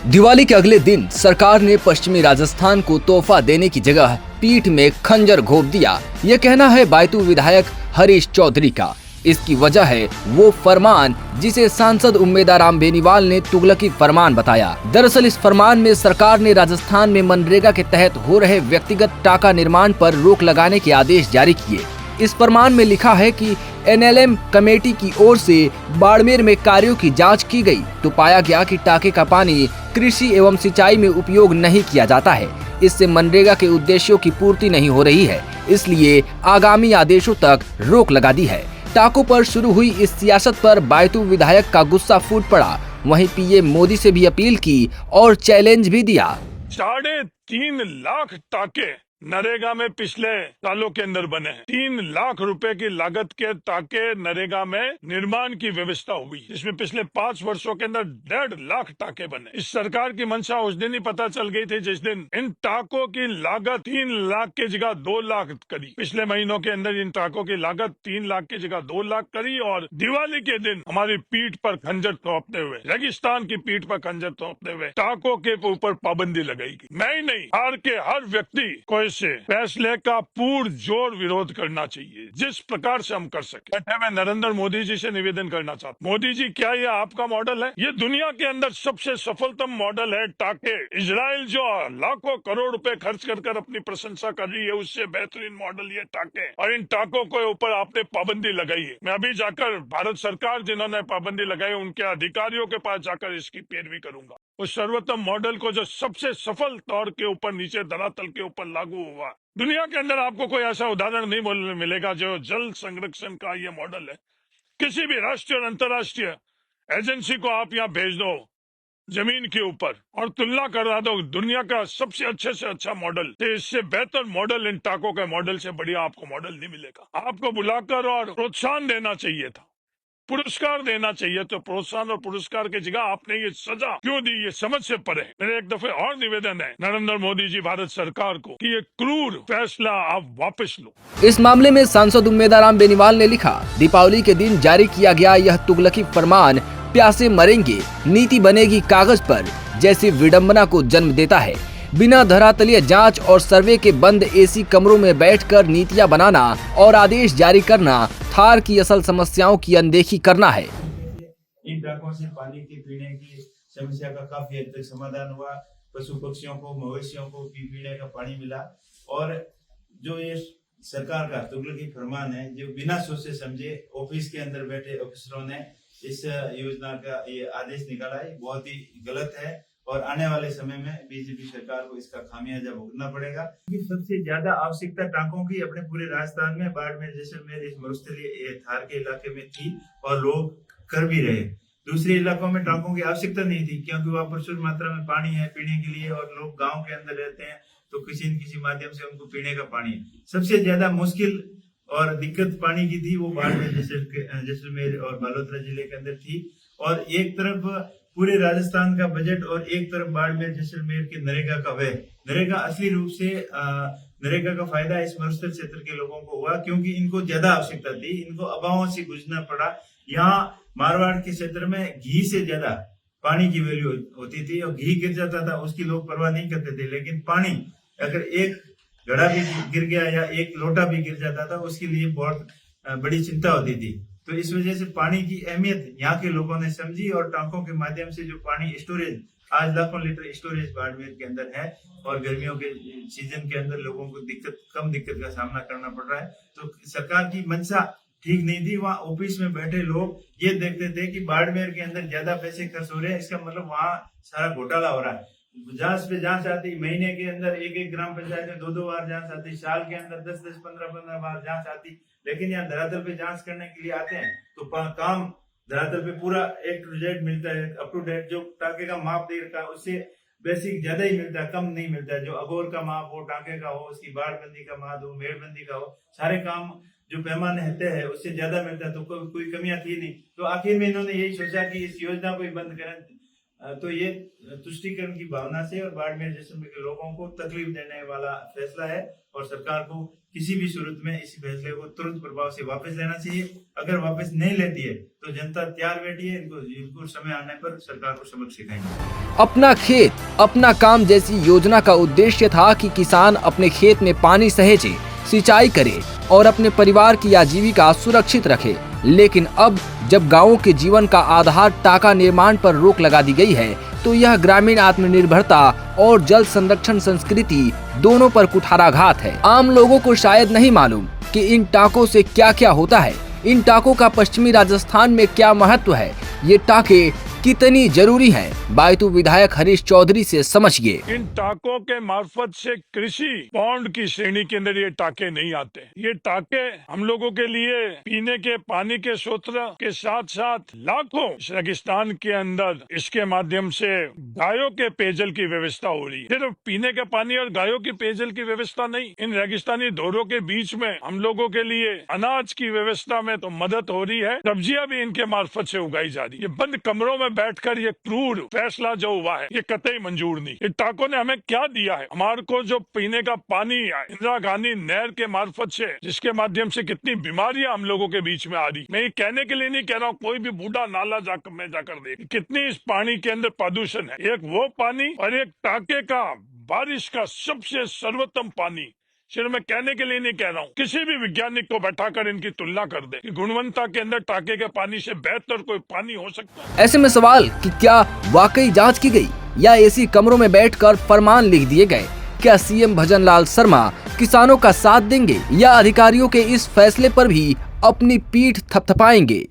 दिवाली के अगले दिन सरकार ने पश्चिमी राजस्थान को तोहफा देने की जगह पीठ में खंजर घोंप दिया। यह कहना है बैतूल विधायक हरीश चौधरी का। इसकी वजह है वो फरमान जिसे सांसद उम्मेदाराम बेनीवाल ने तुगलकी फरमान बताया। दरअसल इस फरमान में सरकार ने राजस्थान में मनरेगा के तहत हो रहे व्यक्तिगत टाका निर्माण पर रोक लगाने के आदेश जारी किए। इस फरमान में लिखा है कि एनएलएम कमेटी की ओर से बाड़मेर में कार्यों की जांच की गई तो पाया गया कि टाके का पानी कृषि एवं सिंचाई में उपयोग नहीं किया जाता है। इससे मनरेगा के उद्देश्यों की पूर्ति नहीं हो रही है, इसलिए आगामी आदेशों तक रोक लगा दी है। टाकों पर शुरू हुई इस सियासत पर बैतूल विधायक का गुस्सा फूट पड़ा। वहीं पीएम मोदी से भी अपील की और चैलेंज भी दिया। 3.5 लाख टाके नरेगा में पिछले सालों के अंदर बने हैं। 3 लाख रुपए की लागत के टाके नरेगा में निर्माण की व्यवस्था हुई, जिसमें पिछले 5 वर्षों के अंदर 1.5 लाख टाके बने। इस सरकार की मंशा उस दिन ही पता चल गई थी जिस दिन इन टाकों की लागत 3 लाख की जगह 2 लाख करी। पिछले महीनों के अंदर इन टाकों की लागत 3 लाख की जगह 2 लाख करी और दिवाली के दिन हमारी पीठ पर खंजर थोपते हुए, रेगिस्तान की पीठ पर खंजर थोपते हुए टाकों के ऊपर पाबंदी लगाई गई। मैं ही नहीं, हार के हर व्यक्ति को से फैसले का पुरजोर विरोध करना चाहिए, जिस प्रकार से हम कर सके। मैं नरेंद्र मोदी जी से निवेदन करना चाहता हूँ, मोदी जी क्या ये आपका मॉडल है? ये दुनिया के अंदर सबसे सफलतम मॉडल है टाके। इजराइल जो लाखों करोड़ रुपए खर्च कर अपनी प्रशंसा कर रही है, उससे बेहतरीन मॉडल ये टाके। और इन टाकों के ऊपर आपने पाबंदी लगाई है। मैं अभी जाकर भारत सरकार जिन्होंने पाबंदी लगाई उनके अधिकारियों के पास जाकर इसकी पैरवी करूंगा। उस सर्वोत्तम मॉडल को जो सबसे सफल तौर के ऊपर नीचे धरातल के ऊपर लागू हुआ, दुनिया के अंदर आपको कोई ऐसा उदाहरण नहीं मिलेगा जो जल संरक्षण का ये मॉडल है। किसी भी राष्ट्रीय और अंतर्राष्ट्रीय एजेंसी को आप यहाँ भेज दो जमीन के ऊपर और तुलना करवा दो दुनिया का सबसे अच्छे से अच्छा मॉडल, तो इससे बेहतर मॉडल इन टाकों के मॉडल से बढ़िया आपको मॉडल नहीं मिलेगा। आपको बुलाकर और प्रोत्साहन देना चाहिए था, पुरस्कार देना चाहिए। तो प्रोत्साहन और पुरस्कार की जगह आपने ये सजा क्यों दी? ये समझ से परे। मेरे एक दफे और निवेदन है नरेंद्र मोदी जी भारत सरकार को कि ये क्रूर फैसला आप वापस लो। इस मामले में सांसद उम्मेदाराम बेनीवाल ने लिखा, दीपावली के दिन जारी किया गया यह तुगलकी फरमान प्यासे मरेंगे नीति बनेगी कागज पर जैसी विडंबना को जन्म देता है। बिना धरातलीय जांच और सर्वे के बंद एसी कमरों में बैठकर नीतियां बनाना और आदेश जारी करना थार की असल समस्याओं की अनदेखी करना है। इन टाकों से पानी के पीने की समस्या का काफी हद तक समाधान हुआ। पशु पक्षियों को, मवेशियों को पीने का पानी मिला। और जो ये सरकार का तुगलकी फरमान है, जो बिना सोचे समझे ऑफिस के अंदर बैठे अफसरों ने इस योजना का ये आदेश निकाला है, बहुत ही गलत है। और आने वाले समय में बीजेपी सरकार को इसका खामियाजा भुगतना पड़ेगा। सबसे ज्यादा आवश्यकता टाकों की अपने पूरे राजस्थान में, बाड़मेर, जैसलमेर, इस मरुस्थलीय थार के इलाके में थी और लोग कर भी रहे। दूसरे इलाकों में टाकों की आवश्यकता नहीं थी क्योंकि वहाँ प्रचुर मात्रा में पानी है पीने के लिए और लोग गाँव के अंदर रहते हैं, तो किसी न किसी माध्यम से उनको पीने का पानी है। सबसे ज्यादा मुश्किल और दिक्कत पानी की थी वो बाड़मेर, जैसलमेर और बालोतरा जिले के अंदर थी। और एक तरफ पूरे राजस्थान का बजट और एक तरफ बाड़मेर, जैसलमेर के नरेगा का व्यय। नरेगा असली रूप से नरेगा का फायदा इस मरुस्थल क्षेत्र के लोगों को हुआ क्योंकि इनको ज्यादा आवश्यकता थी, इनको अभावों से गुजरना पड़ा। यहाँ मारवाड़ के क्षेत्र में घी से ज्यादा पानी की वैल्यू होती थी और घी गिर जाता था उसकी लोग परवाह नहीं करते थे, लेकिन पानी अगर एक घड़ा भी गिर गया या एक लोटा भी गिर जाता था उसके लिए बहुत बड़ी चिंता होती थी। तो इस वजह से पानी की अहमियत यहाँ के लोगों ने समझी और टांकों के माध्यम से जो पानी स्टोरेज, आज लाखों लीटर स्टोरेज बाड़मेर के अंदर है और गर्मियों के सीजन के अंदर लोगों को कम दिक्कत का सामना करना पड़ रहा है। तो सरकार की मंशा ठीक नहीं थी। वहाँ ऑफिस में बैठे लोग ये देखते थे कि बाड़मेर के अंदर ज्यादा पैसे खर्च हो रहे हैं, इसका मतलब वहाँ सारा घोटाला हो रहा है। जांच पे जांच आती, महीने के अंदर एक ग्राम पंचायत में 2 बार जांच आती, साल के अंदर 10 15 बार जांच आती, लेकिन यहाँ धरातल पे जांच करने के लिए आते हैं तो काम धरातल पे पूरा A to Z मिलता है, अप टू डेट। जो टाके का माप दे रखा है उससे बेसिक ज्यादा ही मिलता है, कम नहीं मिलता है। जो अगोर का माप हो, टाके का हो, उसकी बाड़बंदी का माप हो, मेड़बंदी का हो, सारे काम जो पैमाने होते हैं उससे ज्यादा मिलता है, तो कोई कमियां थी नहीं। तो आखिर में इन्होंने यही सोचा कि इस योजना को ही बंद करें। तो ये तुष्टीकरण की भावना से और बाड़मेर जैसलमेर के लोगों को तकलीफ देने वाला फैसला है और सरकार को किसी भी सूरत में इस फैसले को तुरंत प्रभाव से वापस लेना चाहिए। अगर वापस नहीं लेती है तो जनता तैयार बैठी है, इनको समय आने पर सरकार को सबक सिखाएंगे। अपना खेत अपना काम जैसी योजना का उद्देश्य था कि किसान अपने खेत में पानी सहेजे, सिंचाई करे और अपने परिवार की आजीविका सुरक्षित रखे। लेकिन अब जब गांवों के जीवन का आधार टाका निर्माण पर रोक लगा दी गई है, तो यह ग्रामीण आत्मनिर्भरता और जल संरक्षण संस्कृति दोनों पर कुठाराघात है। आम लोगों को शायद नहीं मालूम कि इन टाकों से क्या क्या होता है, इन टाकों का पश्चिमी राजस्थान में क्या महत्व है, ये टाके कितनी जरूरी हैं। बायतू विधायक हरीश चौधरी से समझिए। इन टाकों के मार्फत से कृषि बॉन्ड की श्रेणी के अंदर ये टाके नहीं आते। ये टाके हम लोगों के लिए पीने के पानी के स्रोत के साथ साथ लाखों रेगिस्तान के अंदर इसके माध्यम से गायों के पेयजल की व्यवस्था हो रही है। सिर्फ पीने के पानी और गायों की पेयजल की व्यवस्था नहीं, इन रेगिस्तानी दौरों के बीच में हम लोगों के लिए अनाज की व्यवस्था में तो मदद हो रही है। सब्जियां भी इनके मार्फत से उगाई जा रही है। ये बंद कमरों में बैठकर ये क्रूर फैसला जो हुआ है, ये कतई मंजूर नहीं। ये टाकों ने हमें क्या दिया है? हमारे को जो पीने का पानी इंदिरा गांधी नहर के मार्फत से, जिसके माध्यम से कितनी बीमारियां हम लोगों के बीच में आ रही। मैं ये कहने के लिए नहीं कह रहा हूँ, कोई भी बूढ़ा नाला जाकर देख कितनी इस पानी के अंदर प्रदूषण है। एक वो पानी और एक टाके का बारिश का सबसे सर्वोत्तम पानी। सिर्फ मैं कहने के लिए नहीं कह रहा हूँ, किसी भी वैज्ञानिक को बैठाकर इनकी तुलना कर दे कि गुणवत्ता के अंदर टाके के पानी से बेहतर कोई पानी हो सकता है। ऐसे में सवाल कि क्या वाकई जांच की गई या एसी कमरों में बैठकर फरमान लिख दिए गए? क्या सीएम भजनलाल शर्मा किसानों का साथ देंगे या अधिकारियों के इस फैसले पर भी अपनी पीठ थपथपाएंगे?